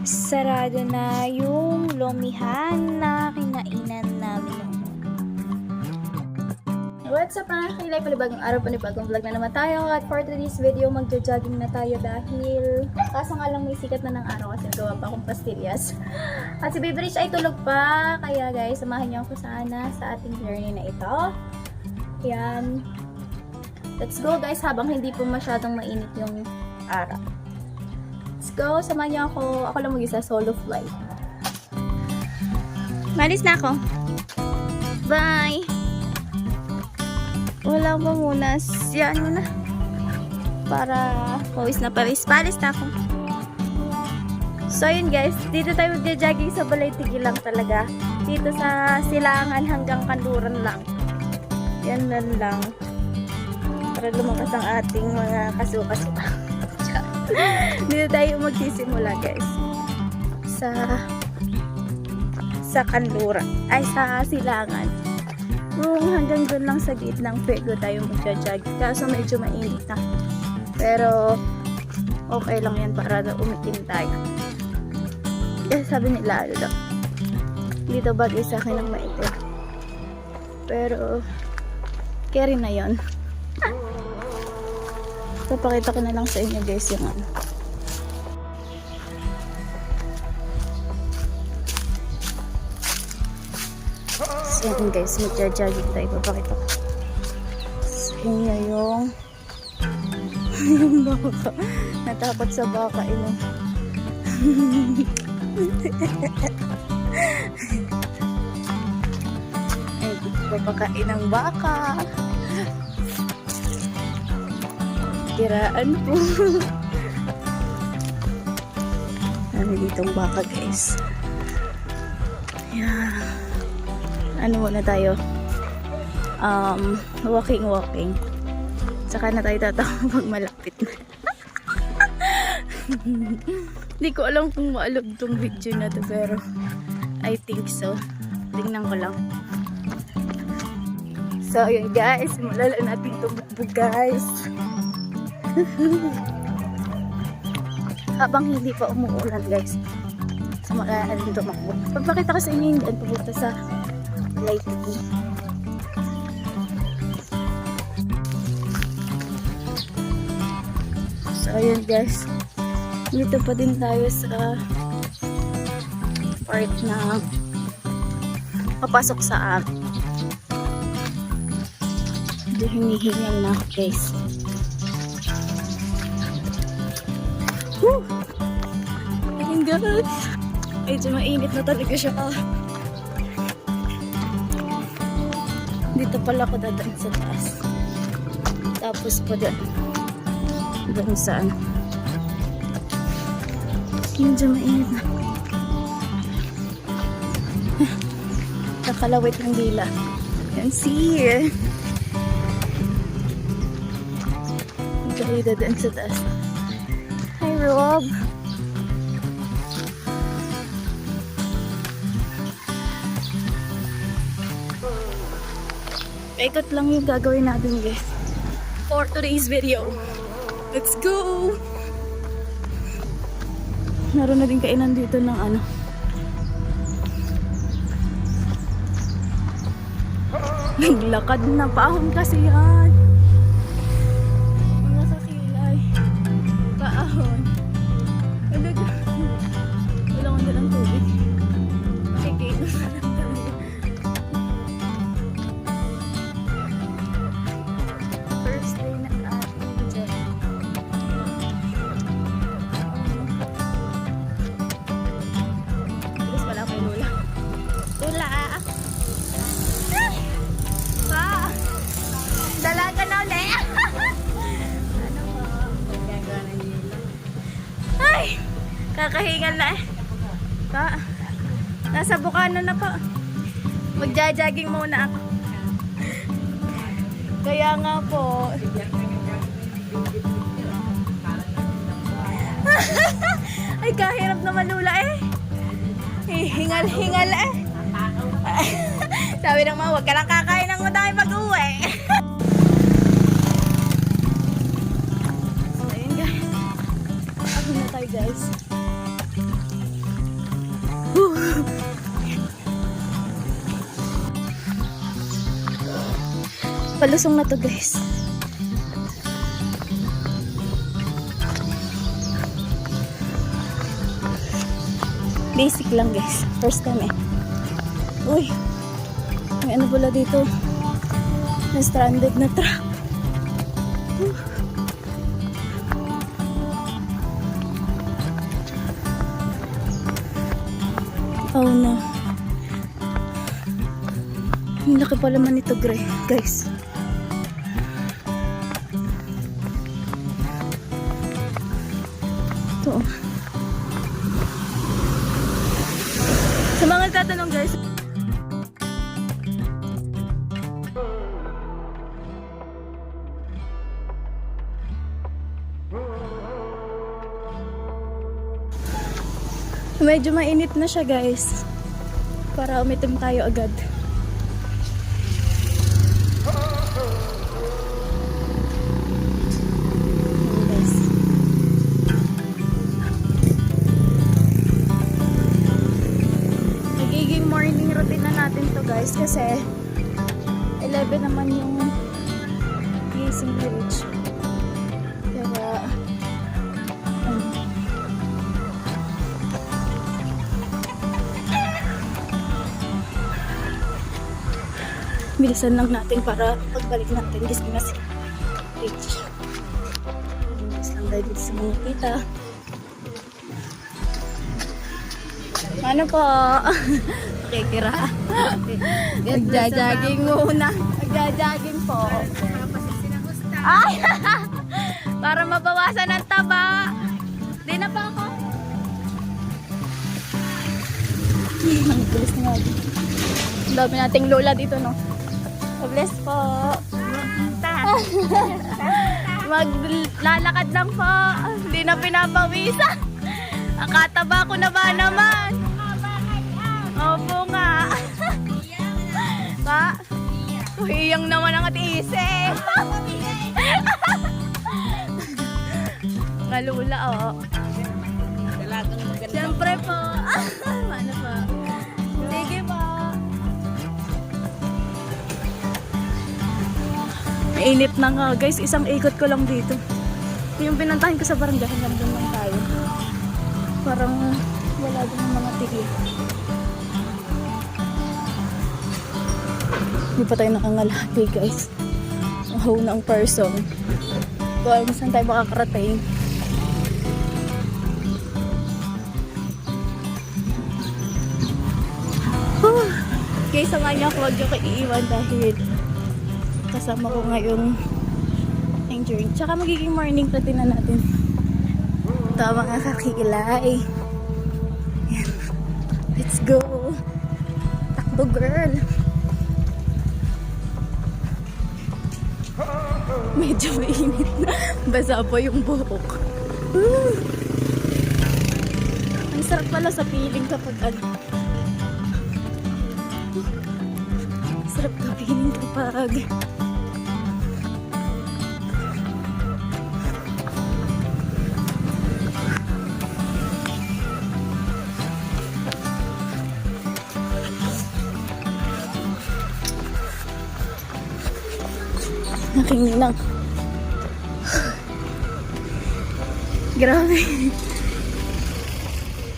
Sarado na yung lumihan na kinainan namin. What's up mga kakilay? Palibagong araw, panibagong vlog na naman tayo. At for today's video, magja-jogging na tayo dahil kaso nga lang may sikat na ng araw kasi gawa pa akong pastillas. At si Baby Rich ay tulog pa. Kaya guys, samahan niyo ako sana sa ating journey na ito. Yan. Let's go guys habang hindi po masyadong mainit yung araw. Let's go, samahan niyo ako. Ako lang mag-isa, solo flight. Malis na ako. Bye! Wala pa muna. Yan muna. Para pawis na pawis. Palis na ako. So yun guys, dito tayo magja-jogging sa Balay Tigil lang talaga. Dito sa Silangan hanggang Kanluran lang. Yan lang. Para lumakas ang ating mga kasuka-suka. Dito tayo magsisimula guys. Sa Kanluran. Ay, sa Silangan. Kung hanggang doon lang sa gitnang pwede tayo magja-jogging. Kaso medyo mainit na. Pero okay lang yan para umitim tayo. Kasi sabi nila daw, dito bagay sa akin ang maitim. Pero carry na yon. Papakita ko na lang sa inyo guys yung ano. So yun guys, magja-jogging tayo. Papakita ko sa inyo yung baka. Natakot sa baka ino. Ay, papakain ng baka. Kiraan po. Ano ditong baka guys. Yeah. Ano muna tayo? Walking. Saka na tayo tatawag pag malapit na. Hindi ko alam kung maalog tong video na to pero I think so. Tingnan ko lang. So yun guys, simulan natin itong bugbog guys. Habang hindi pa umuulan guys, simulan natin tumakbo. Pagpakita ko sa inyo yung daan papunta sa Balay Tigil. So ayun guys, dito pa din tayo sa part na papasok sa amin. Dito hinihingal na guys. Woo! Ayun guys, medyo mainit na talaga siya. Dito pala ako dadaan sa taas. Tapos pa doon sa ano. Medyo mainit na. Nakalawit ng dila. Yan see. Dito dadaan sa taas. Hi Rob. Ikot lang yung gagawin natin guys for today's video. Let's go! Naroon na din kainan dito ng ano. Naglakad na paahon kasi yan. Mga kakilay. Paahon. Wala ko nilang tubig. Makikainom na lang talaga. First day na ating dyan. Bilis wala kay Lula. Lula! Pa! Dalaga na ulit! Ano po? Gagawa na nila. Ay! Kakahingal na eh. Pa! Nasa Bukano na po. Magja-jogging muna ako. Kaya nga po. Ay, kahirap naman Lula eh. Hingal-hingal eh. Sabi ng mga, huwag ka lang kakain ng madami pag-uwi. So, ayun guys. Ako na tayo guys. Palusong na to guys. Basic lang guys. First time eh. Uy. May ano pala dito. May stranded na truck. Oh no. Ang laki pala man ito guys. Ito. Sa mga tatanong guys. Medyo mainit na siya guys. Para umitim tayo agad. Yes. Nagiging morning routine na natin to guys kasi 11 naman yung gising village. Kaya bilisan lang natin para pagbalik natin gising na sila. Bilis lang dahil dito sa mga kita. Ano po? Nakikira. Nagja-jogging muna. Nagja-jogging po. Ay! Para mabawasan ang taba. Di na pa ako. Ang bilis na nga. Ang dami nating lola dito, no? Bless po. Maglalakad lang po. Hindi na pinapawisan. Akataba ko na ba naman? Opo nga. Pa? Iyang naman ang atisip. Ngalula, oh. Siyempre po. Ano po? Sige po. Mainit na nga guys, isang ikot ko lang dito. Yung pinantahin ko sa barangay, hanggang doon lang tayo. Parang wala din yung mga tigil. Hindi pa tayo nakangalati guys. Mahaw na ang person. Kung saan tayo makakarating. Okay, sa nga niya huwag yung iiwan dahil kasama ko ngayong journey. Tsaka magiging morning routine na natin. Ito mga kakilay. Yan. Let's go. Takbo girl. Medyo mainit na. Basa po yung buhok. Ang sarap pala sa feeling kapag sarap ka feeling kapag nakinginang. Grabe.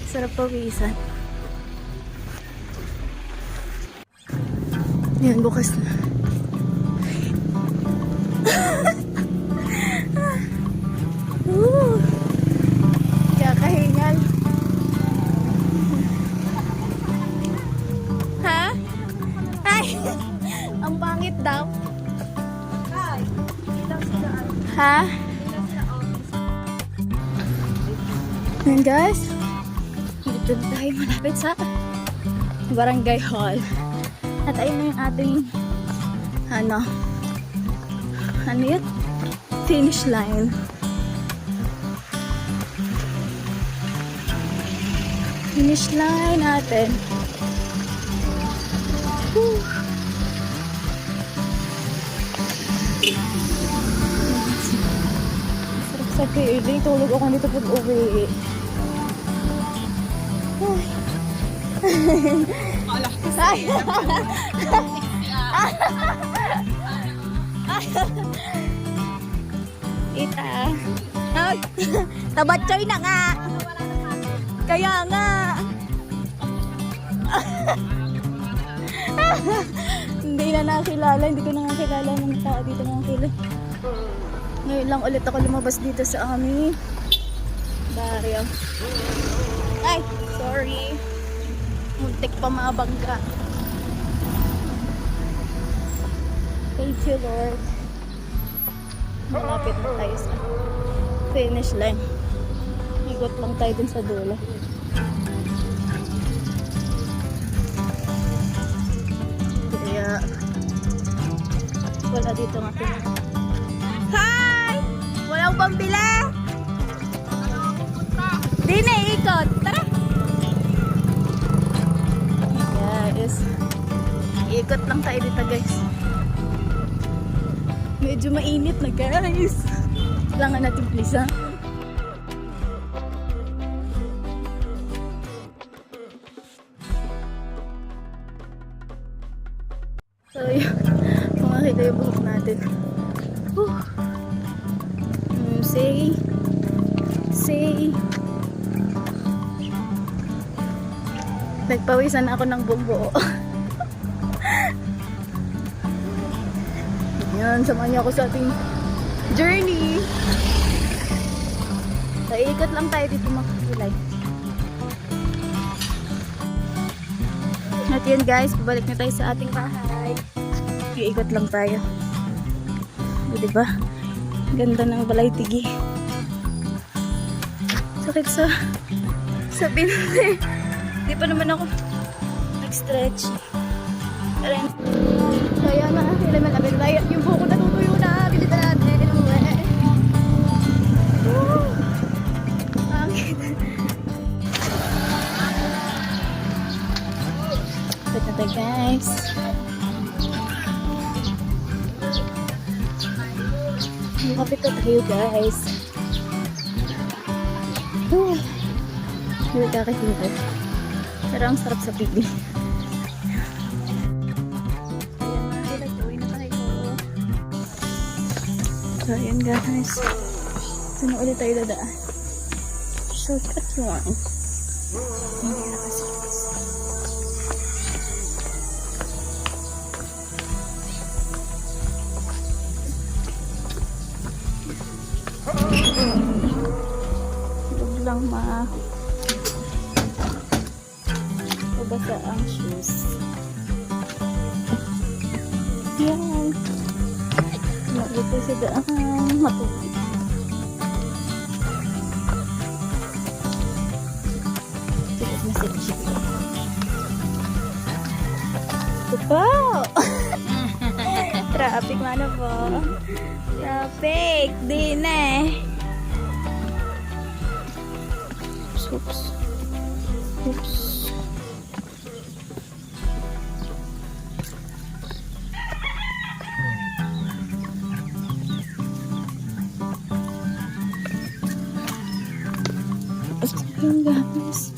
Sarap pawisan. Yan, bukas na. Kakahingal. Ha? Ay! Ang pangit daw. Ha? Yan guys. Dito na tayo malapit sa Barangay Hall. At ayun na yung ating ano yun? Finish line. Finish line natin. Woo. Sarap sa feeling. Tulog ako dito pag uwi. Ay. Ita. Ay. Tabatsoy na nga. Kaya nga. Hindi na nakilala. Hindi ko na nakilala ng tao dito ng kilay. Ngayon lang ulit ako lumabas dito sa aming barrio. Ay, sorry. Muntik pa mabangga. Thank you, Lord. Malapit na tayo sa finish line. Igot lang tayo dun sa dulo. Kaya wala dito nga pinag. Hi! Walang pambili! Di na ikot. Tara! Guys. Ikot lang tayo dito, guys. Medyo mainit na, guys. Kailangan natin please, ha? So, yun. Pumakita yung buhok natin. Say. Nagpawisan ako ng buong buo. Yan, samahan niyo ako sa ating journey. So, ikot lang tayo dito mga kulay. At yun guys, pabalik na tayo sa ating bahay. Iikot lang tayo. O, diba? Ganda ng balay tigi. Sakit sa binti. Di pa naman ako nag-stretch. Kaya na, kailangan namin tayo. Yung buko natutuyo na. Bilitan natin. Angit. Wait na tayo guys. Malapit na tayo guys. Hindi kakakita. Pero ang sarap sa pipi. So, ayan guys. Ito na ulit tayo dadaan. Shortcut yun. Hindi na kasi. Huwag lang mabasa ang shoes. Yan. Ito sa daan matubig. Ito po! Traffic mana po? Traffic! Di na eh! Oops! Oops! Yung gamis.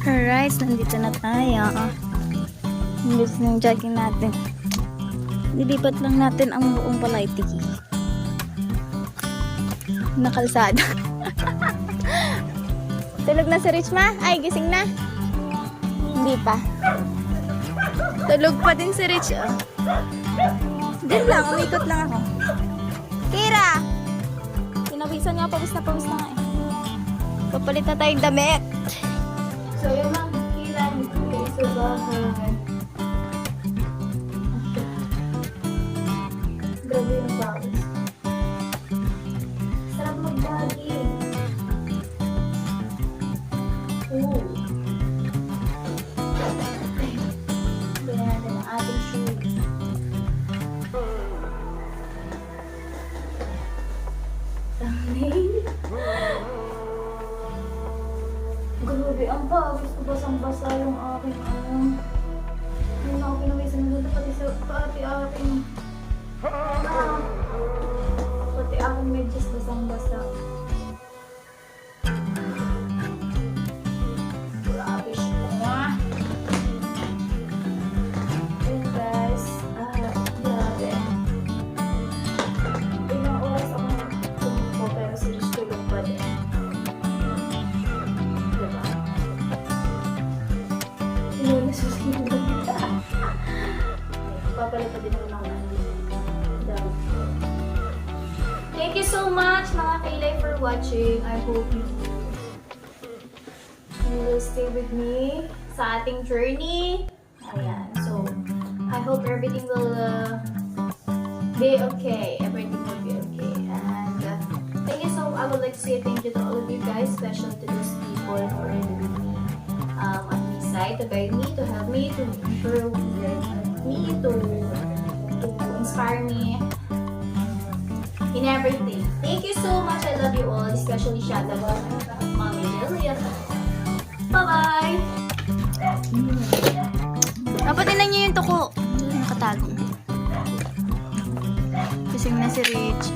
Alright, nandito na tayo. Nandito na yung jogging natin. Dilipat lang natin ang buong Palaytiki na kalsada. Tulog na si Rich ma? Ay, gising na? Hindi pa. Tulog pa din si Rich. Oh. Diyan lang, umikot lang ako. Kira! Pinawisan nga, pawis na nga eh. Papalit na tayong damit. So, yung mga Kira, dito sa bahay. Grabe yung pawis. Sarap mag-jogging. Ooh. Bili natin ang ating shoes. Thumbnail. Grabe, ang pawis ko basang-basa yung aking ano. Yung ako pinawisan na doon pati aking pati aking medyas basang-basa. Grabe siya nga. Ayun guys, grabe. Ilang oras ako tumukpo pero serious tulog pa din. Diba? Hindi na susunod. Papalitan din ako ng Thank you so much mga kailay for watching. I hope you will stay with me sa ating journey. Ayan. So, I hope everything will be okay. Everything will be okay. And thank you so I would like to say thank you to all of you guys, especially to those people who are with me on my side to guide me, to help me, to improve me, to inspire me in everything. Thank you so much. I love you all, especially Shada, Mommy Lilia. Bye-bye! Napatinan niyo yung tuko. Nakatago. Kising na si Rich.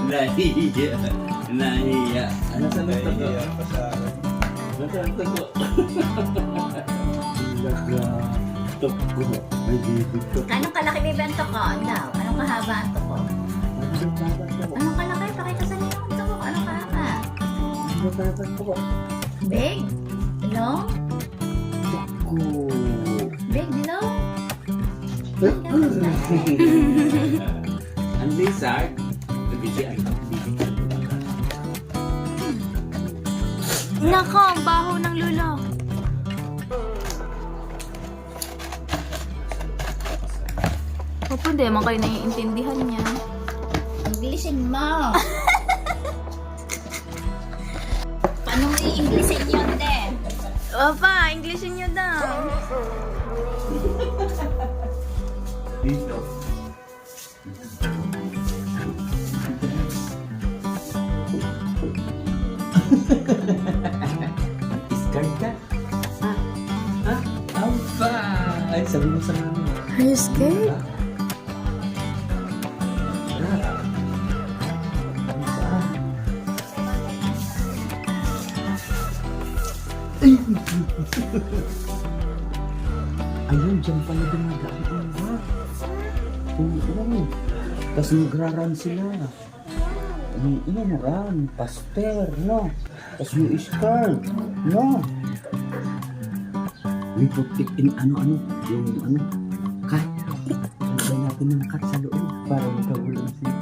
Nahiya. Nahiya. Ano sa mga tuko? Ano sa mga tuko? Tuko. May bibig ko. Anong kalaki bibento ko? Daw. Anong kahaba ang tuko? Anong kalaki? Pakita sa inyo ang tuko. Anong kahaba? Big? Long? Tuko. Big? Long? Ang lizard. Nabigyan ang bibig. Nako, ang baho ng lulo. Opo, hindi naman kayo naiintindihan niya. Englishin mo. Paano mo i-Englishin yun din? Opa, Englishin niyo daw. Dito. Iskard ka? Ha? Ha? Aba! Ay, sabi mo sa mami. Are you scared? Ayun, dyan pala dumadaan ang rock. Oo. Tapos nagraran sila. Yung run, pastel, no? Tapos yung iskard, no? We put it in ano-ano, yung cut. Lagyan natin ng cut sa loob para magkabulan sila.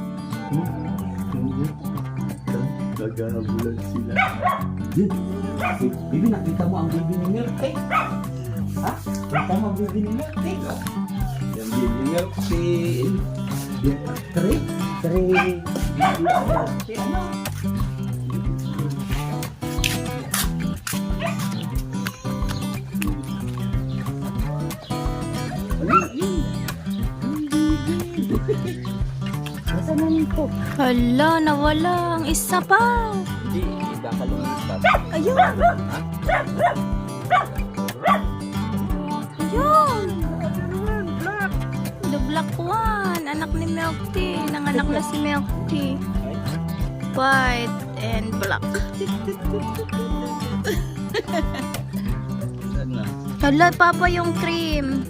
Nagkabulan sila. Bibi, nakita mo ang bibi ni Milk Tea? Ha? Nakita mo ang bibi ni Milk Tea? Yung bibi ni Milk Tea. Yung three. Bibi Milk Tea. Ano? Nasaan na nito? Hala, nawala ang isa pa. Hindi, iba ka lumipat. Ayun! Ayun! The Black One, anak ni Milk Tea. Nanganak na si Milk Tea. White and black. Saan na? Hala, papa yung cream.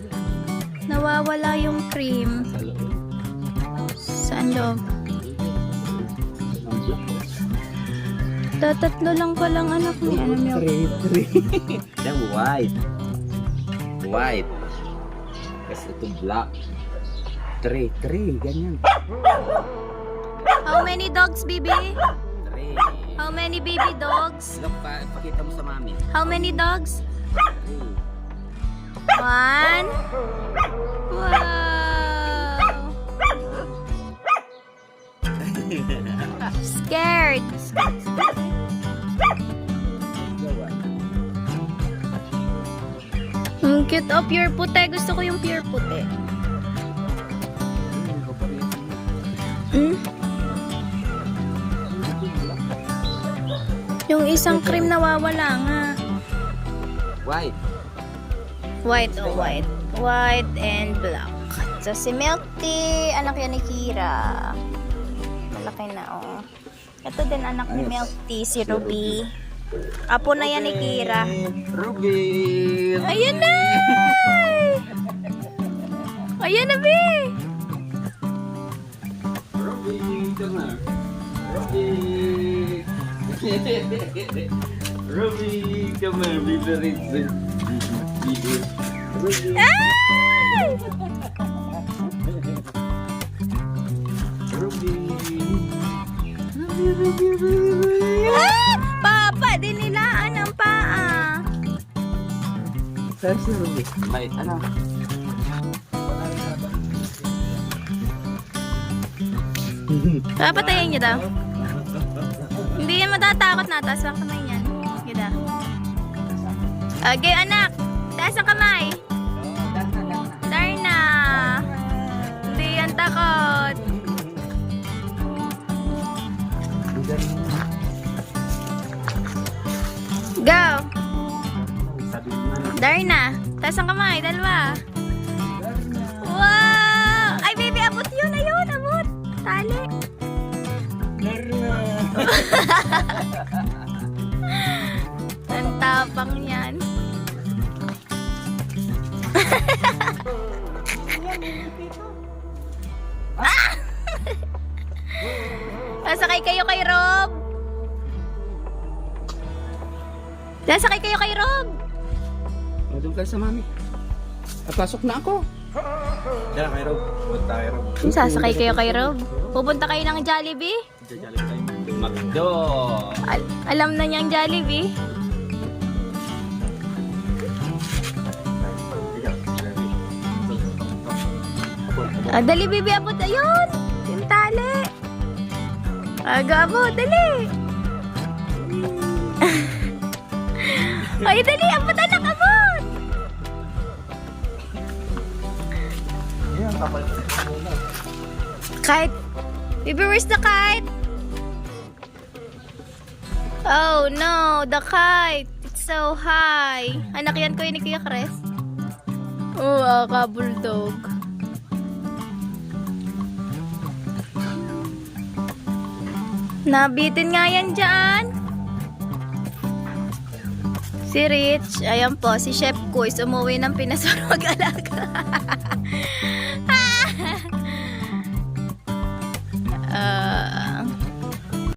Nawawala yung cream. Sa loob. Saan loob? Tatatlo lang palang anak ni ano Milk. Three. Yan, white. White. Kasi ito black. Three, ganyan. How many dogs, baby? Three. How many baby dogs? Look, pakita mo sa mami. How many dogs? Three. One. Wow. Scared. Ang cute of pure puti. Gusto ko yung pure puti. Hmm? Yung isang cream nawawala nga. White. White, oh white. White and black. So, si Milk Tea, anak yan ni Kira. Malaki na, oh. Ito din anak ni Milk Tea, si Ruby. Apo na yan ni Kira. Ruby. Ayan na! Ayan na, Bi! Ruby, come on. Ruby. Ruby, come on. Be very good. Ruby. Ay! Ruby. Ah! Papa, dinilaan ang paa. Saan si Ruby? May ano? Papatayin niyo daw. Hindi yan matatakot na. Taas ang kamay niyan. Ganda. Okay, anak. Taas ang kamay. Darna. Hindi yan takot. Go. Darna. Taas ang kamay. Dalawa. Wow! Ay, baby, abot yun. Ayun, abot. Tali. Ang tapang yan. Sasakay kayo kay Rob. Sasakay kayo kay Rob. Doon kayo sa mami. Pasok na ako. Diyan kay Rob. Punta kay Rob. Sasakay kayo kay Rob. Pupunta kayo ng Jollibee. Magdo. Alam na niyang Jollibee. Dali, baby, abot. Ayun! Yung tali. Aga, abot. Dali. Ay, dali. Abot, anak. Abot. Kite. Baby, where's the kite? Oh, no. The kite. It's so high. Anak yan ko yun ni Kuya Chris. Oh, ka-bulldog. Nabitin nga yan dyan. Si Rich, ayan po, si Chef Kuis umuwi ng Pinas para mag-alaga.